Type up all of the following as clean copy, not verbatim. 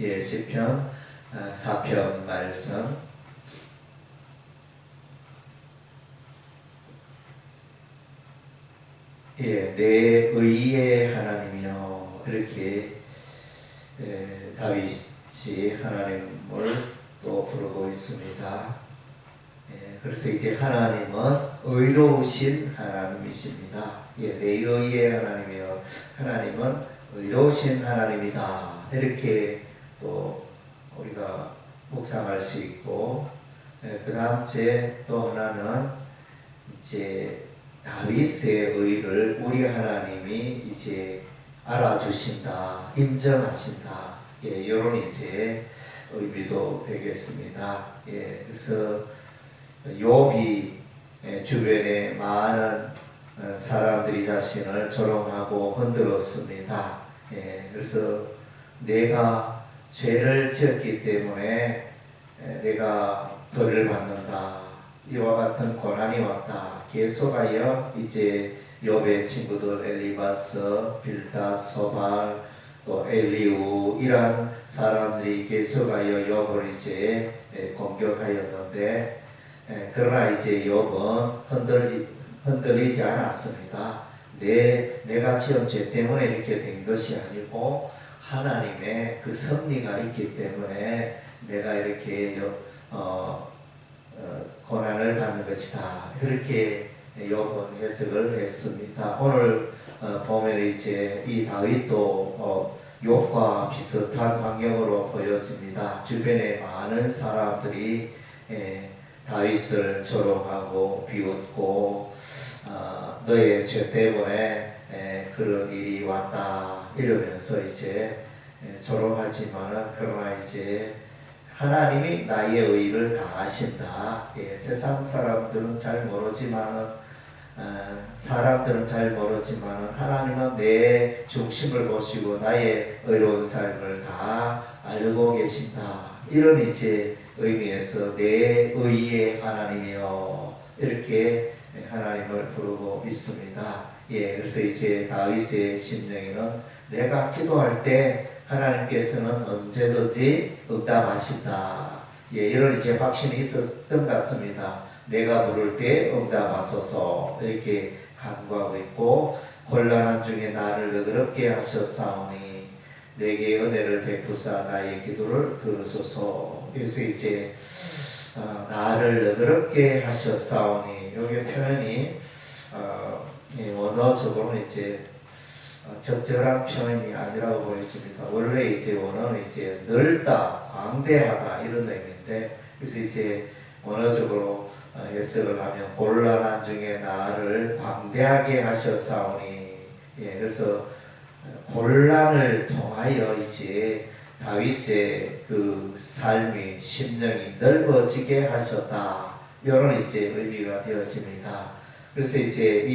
예, 시편 4편 말씀. 예, 내 의의 하나님이여, 이렇게 다윗이 하나님을 또 부르고 있습니다. 예, 그래서 이제 하나님은 의로우신 하나님이십니다. 예, 내 의의 하나님이여, 하나님은 의로우신 하나님이다, 이렇게 또 우리가 묵상할 수 있고, 그 다음 주에 또 하나는 이제 다윗의 의를 우리 하나님이 이제 알아주신다, 인정하신다, 예, 이런 이제 의미도 되겠습니다. 예, 그래서 욥이 주변에 많은 사람들이 자신을 조롱하고 흔들었습니다. 예, 그래서 내가 죄를 지었기 때문에 내가 벌을 받는다, 이와 같은 고난이 왔다, 계속하여 이제 욥의 친구들 엘리바스, 빌닷, 소발, 또 엘리우, 이런 사람들이 계속하여 욥을 이제 공격하였는데, 그러나 이제 욥은 흔들리지 않았습니다. 내가 지은 죄 때문에 이렇게 된 것이 아니고 하나님의 그 섭리가 있기 때문에 내가 이렇게 고난을 받는 것이다, 그렇게 욥은 해석을 했습니다. 오늘 보면 이제 이 다윗도 욥과 비슷한 환경으로 보여집니다. 주변에 많은 사람들이 다윗을 조롱하고 비웃고 너의 죄 때문에 그런 일이 왔다, 이러면서 이제 조롱하지만은, 그러나 이제 하나님이 나의 의를 다 아신다. 예, 세상 사람들은 잘 모르지만은, 사람들은 잘 모르지만은 하나님은 내 중심을 보시고 나의 의로운 삶을 다 알고 계신다, 이런 이제 의미에서 내 의의 하나님이여, 이렇게 하나님을 부르고 있습니다. 예, 그래서 이제 다윗의 심령에는 내가 기도할 때 하나님께서는 언제든지 응답하신다, 예, 이런 이제 확신이 있었던 것 같습니다. 내가 부를 때 응답하소서, 이렇게 간구하고 있고, 곤란한 중에 나를 너그럽게 하셨사오니 내게 은혜를 베푸사 나의 기도를 들으소서. 그래서 이제 나를 너그럽게 하셨사오니, 여기 표현이 원어적으로는 이제 적절한 표현이 아니라고 보여집니다. 원래 이제 원어는 이제 넓다, 광대하다, 이런 의미인데, 그래서 이제 원어적으로 해석을 하면 곤란한 중에 나를 광대하게 하셨사오니, 예, 그래서 곤란을 통하여 이제 다윗의 그 삶이, 심령이 넓어지게 하셨다, 이런 이제 의미가 되어집니다. 그래서 이제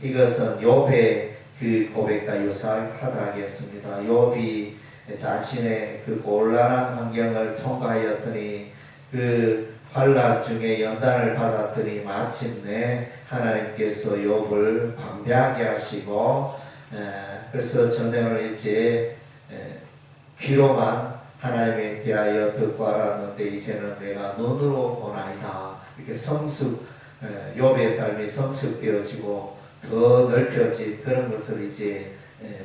이것은 욥의 그 고백과 유사하다 하겠습니다. 욥이 자신의 그 곤란한 환경을 통과하였더니, 그 환난 중에 연단을 받았더니 마침내 하나님께서 욥을 광대하게 하시고, 그래서 전에는 이제 귀로만 하나님에 대하여 듣고 알았는데 이제는 내가 눈으로 보나이다, 이렇게 욥의 삶이 성숙되어지고 더 넓혀진 그런 것을 이제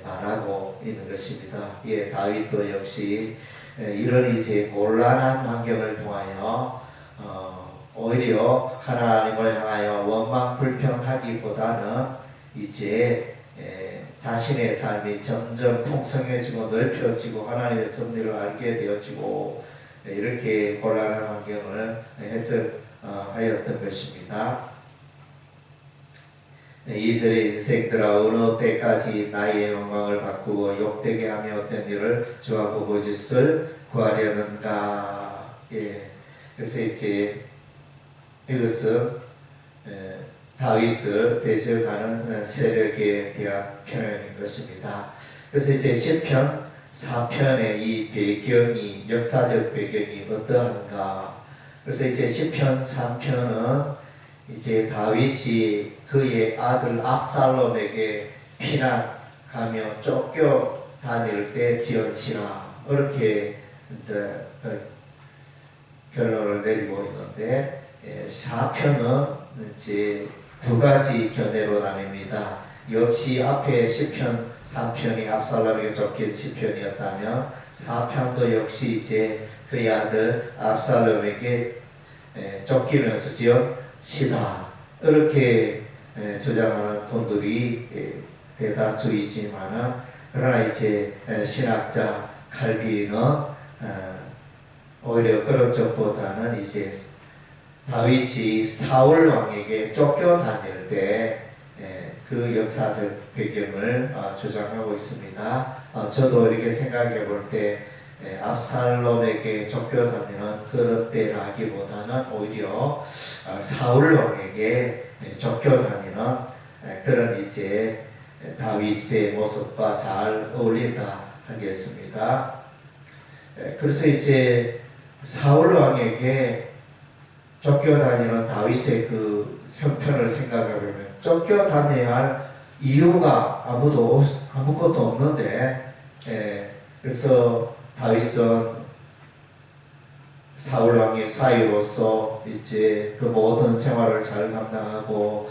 말하고 있는 것입니다. 예, 다윗도 역시 이런 이제 곤란한 환경을 통하여 오히려 하나님을 향하여 원망 불평하기보다는 이제 자신의 삶이 점점 풍성해지고 넓혀지고 하나님의 섭리를 알게 되어지고, 이렇게 곤란한 환경을 해석하였던 것입니다. 2절의 인생들아, 어느 때까지 나의 영광을 바꾸고 욕되게 하며 어떤 일을 주하고 거짓을 구하려는가. 예, 그래서 이제 이것은 다윗을 대적하는 세력에 대한 표현인 것입니다. 그래서 이제 시편 4편의 이 배경이, 역사적 배경이 어떠한가. 그래서 이제 시편 3편은 이제 다윗이 그의 아들 압살롬에게 피난하며 쫓겨 다닐 때 지은 시라, 이렇게 이제 결론을 내리고 있는데 4편은 이제 두 가지 견해로 나뉩니다. 역시 앞에 시편 3편이 압살롬에게 쫓긴 시편이었다면 4편도 역시 이제 그의 아들 압살롬에게 쫓기면서 지은 시다 이렇게 주장하는 분들이 대다수이지만은 그러나 이제 신학자 칼빈은 오히려 그런 쪽보다는 이제 다윗이 사울 왕에게 쫓겨다닐 때 그 역사적 배경을 주장하고 있습니다. 저도 이렇게 생각해 볼 때 압살롬에게 쫓겨다니는 그런 때라기보다는 오히려 사울 왕에게 쫓겨다니는 그런 이제 다윗의 모습과 잘 어울린다 하겠습니다. 그래서 이제 사울 왕에게 쫓겨다니는 다윗의 그 형편을 생각해보면 쫓겨다녀야 할 이유가 아무것도 없는데 그래서 다윗은 사울 왕의 사위로서 이제 그 모든 생활을 잘 감당하고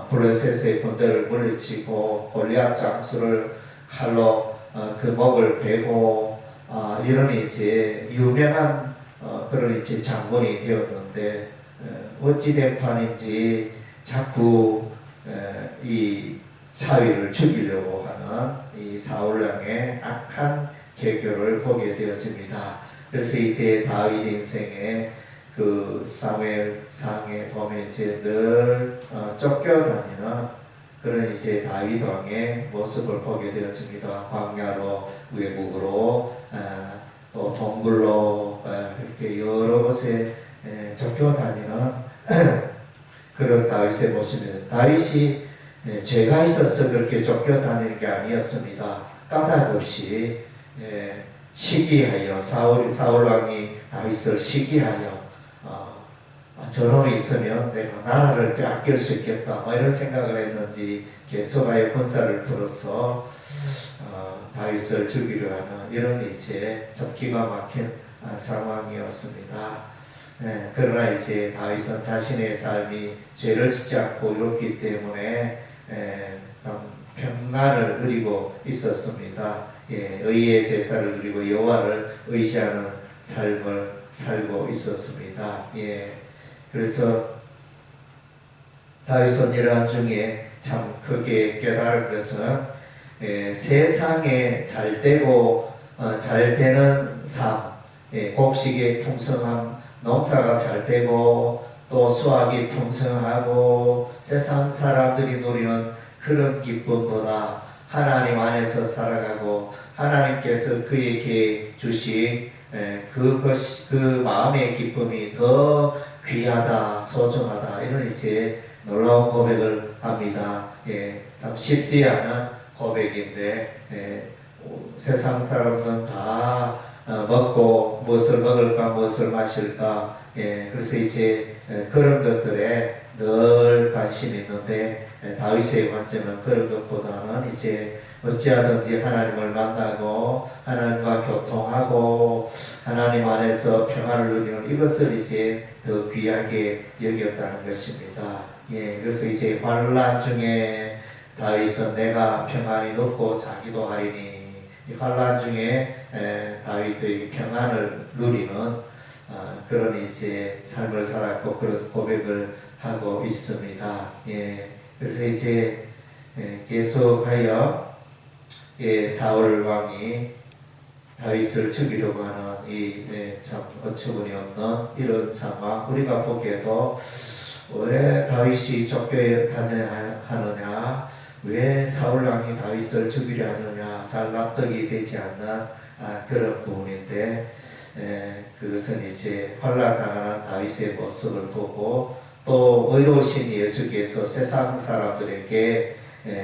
블레셋의 군대를 물리치고 골리앗 장수를 칼로 그 목을 베고 이런 이제 유명한 그런 이제 장군이 되었는데 어찌된 판인지 자꾸 이 사위를 죽이려고 하는 이 사울 왕의 악한 계교를 보게 되어집니다. 그래서 이제 다윗 인생의 그 사무엘상에 보면 이제 늘 쫓겨다니는 그런 이제 다윗 왕의 모습을 보게 되어집니다. 광야로, 외국으로, 또 동굴로 이렇게 여러 곳에 쫓겨다니는 그런 다윗의 모습입니다. 다윗이 죄가 있어서 그렇게 쫓겨다니는 게 아니었습니다. 까닭 없이 시기하여 사울 왕이 다윗을 시기하여 저놈이 있으면 내가 나라를 빼앗길 수 있겠다 이런 생각을 했는지 계속하여 군사를 풀어서 다윗을 죽이려 하는 이런 이제 좀 기가 막힌 상황이었습니다. 그러나 이제 다윗은 자신의 삶이 죄를 짓지 않고 이렇기 때문에 좀 평안을 누리고 있었습니다. 의의 제사를 누리고 여호와를 의지하는 삶을 살고 있었습니다. 그래서 다윗은 이러한 중에 참 크게 깨달은 것은 세상에 잘 되고 잘 되는 삶, 곡식의 풍성함, 농사가 잘 되고 또 수확이 풍성하고 세상 사람들이 누리는 그런 기쁨보다 하나님 안에서 살아가고 하나님께서 그에게 주신 그 마음의 기쁨이 더 귀하다, 소중하다 이런 이제 놀라운 고백을 합니다. 참 쉽지 않은 고백인데 세상 사람들은 다 먹고 무엇을 먹을까 무엇을 마실까 그래서 이제 그런 것들에 늘 관심이 있는데 다윗의 관점은 그런 것보다는 이제 어찌하든지 하나님을 만나고 하나님과 교통하고 하나님 안에서 평안을 누리는 이것을 이제 더 귀하게 여겼다는 것입니다. 그래서 이제 환난 중에 다윗은 내가 평안히 눕고 자기도 하리니 이 환난 중에 다윗의 평안을 누리는 그런 이제 삶을 살았고 그런 고백을 하고 있습니다. 그래서 이제 계속하여 사울 왕이 다윗을 죽이려고 하는 이 참 어처구니 없는 이런 상황 우리가 보기에도 왜 다윗이 쫓겨다녀야 하느냐 왜 사울 왕이 다윗을 죽이려 하느냐 잘 납득이 되지 않는 그런 부분인데 그것은 이제 환난당하는 다윗의 모습을 보고 또 의로우신 예수께서 세상 사람들에게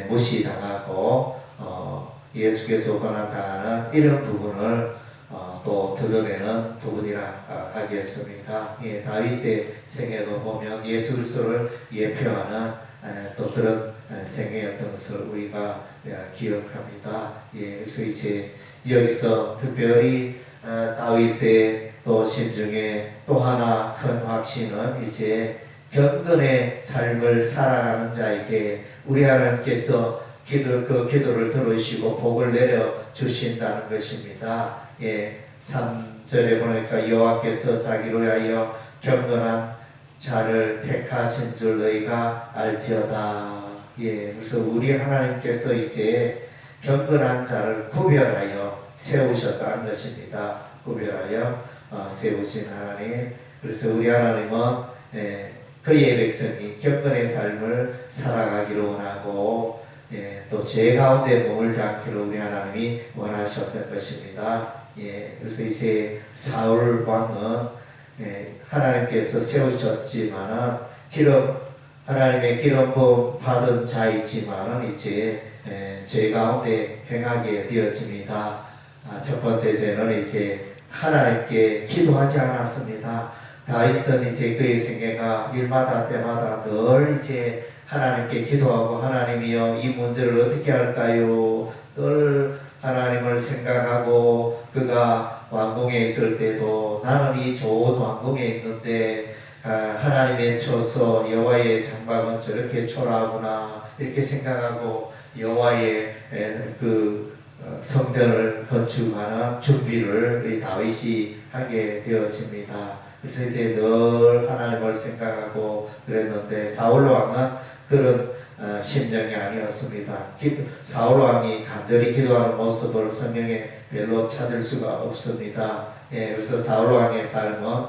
무시당하고 예수께서 고난당하는 이런 부분을 또 드러내는 부분이라 하겠습니다. 다윗의 생애도 보면 예수 그리스도를 예표하는 또 그런 생애였던 것을 우리가 기억합니다. 그래서 이제 여기서 특별히 다윗의 또 심중에 또 하나 큰 확신은 이제 경건의 삶을 살아가는 자에게 우리 하나님께서 그 기도를 들으시고 복을 내려 주신다는 것입니다. 3절에 보니까 여호와께서 자기로 하여 경건한 자를 택하신 줄 너희가 알지어다. 그래서 우리 하나님께서 이제 경건한 자를 구별하여 세우셨다는 것입니다. 구별하여 세우신 하나님. 그래서 우리 하나님은 그의 백성이 경건의 삶을 살아가기를 원하고 또 죄 가운데 머물지 않기를 우리 하나님이 원하셨던 것입니다. 그래서 이제 사울 왕은 하나님께서 세우셨지만은 하나님의 기름 부음 받은 자이지만은 이제 죄 가운데 행하게 되었습니다. 첫 번째 죄는 이제 하나님께 기도하지 않았습니다. 다윗은 이제 그의 생애가 일마다 때마다 늘 이제 하나님께 기도하고 하나님이여 이 문제를 어떻게 할까요? 늘 하나님을 생각하고 그가 왕궁에 있을 때도 나는 이 좋은 왕궁에 있는데 하나님의 처소 여호와의 장막은 저렇게 초라하구나 이렇게 생각하고 여호와의 그 성전을 건축하는 준비를 다윗이 하게 되어집니다. 그래서 이제 늘 하나님을 생각하고 그랬는데 사울 왕은 그런 심령이 아니었습니다. 사울 왕이 간절히 기도하는 모습을 성경에 별로 찾을 수가 없습니다. 그래서 사울 왕의 삶은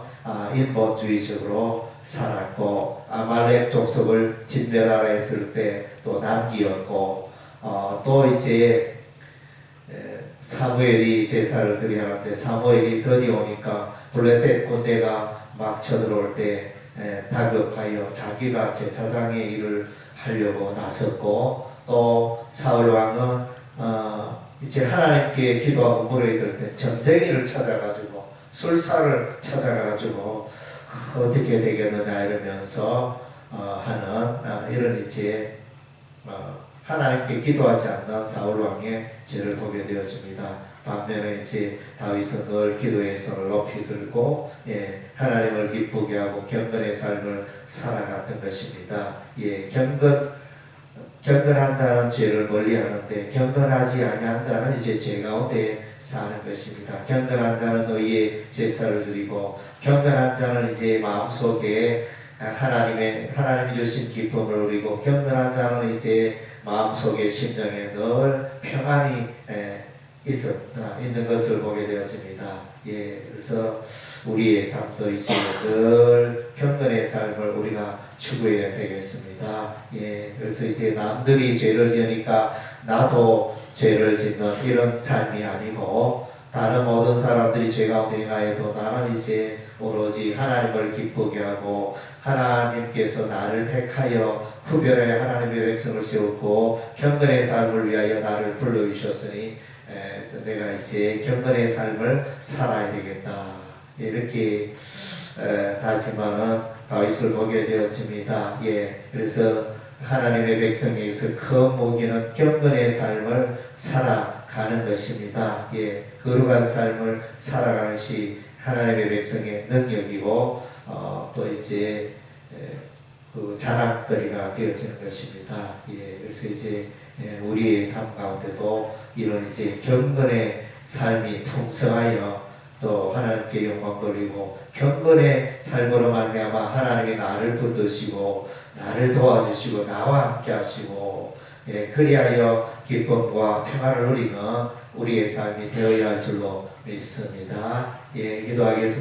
인본주의적으로 살았고 아말렉 족속을 진멸하라 했을 때 또 남기였고 또 이제 사무엘이 제사를 드려야 하는데 사무엘이 더디 오니까 블레셋 군대가 막 쳐들어올 때 다급하여 자기가 제사장의 일을 하려고 나섰고 또 사울 왕은 이제 하나님께 기도하고 물어야 될 때 점쟁이를 찾아가지고 술사를 찾아가지고 어떻게 되겠느냐 이러면서 하는 이런 이제 하나님께 기도하지 않는 사울 왕의 죄를 보게 되어집니다. 반면에 이제 다윗은 늘 기도의 손을 높이 들고 하나님을 기쁘게 하고 경건의 삶을 살아갔던 것입니다. 경건한 자는 죄를 멀리하는데 경건하지 아니한 자는 이제 죄 가운데 사는 것입니다. 경건한 자는 의의 제사를 드리고 경건한 자는 이제 마음속에 하나님이 주신 기쁨을 누리고 경건한 자는 이제 마음속에 심령에 늘 평안이 있는 것을 보게 되어집니다. 그래서 우리의 삶도 이제 늘 경건의 삶을 우리가 추구해야 되겠습니다. 그래서 이제 남들이 죄를 지으니까 나도 죄를 짓는 이런 삶이 아니고 다른 모든 사람들이 죄 가운데 행하여도 나는 이제 오로지 하나님을 기쁘게 하고 하나님께서 나를 택하여 구별해 하나님의 백성을 세웠고 경건의 삶을 위하여 나를 불러주셨으니 내가 이제 경건의 삶을 살아야 되겠다 이렇게 다짐하는 다윗을 보게 되었습니다. 그래서 하나님의 백성에 있어 큰 무기는 경건의 삶을 살아가는 것입니다. 거룩한 삶을 살아가는 것이 하나님의 백성의 능력이고 또 이제 그 자랑거리가 되어지는 것입니다. 그래서 이제 우리의 삶 가운데도 이런 이제 경건의 삶이 풍성하여 또 하나님께 영광 돌리고 경건의 삶으로 말미암아 하나님이 나를 붙드시고 나를 도와주시고 나와 함께 하시고 그리하여 기쁨과 평안을 누리는 우리의 삶이 되어야 할 줄로 믿습니다. 기도하겠습니다.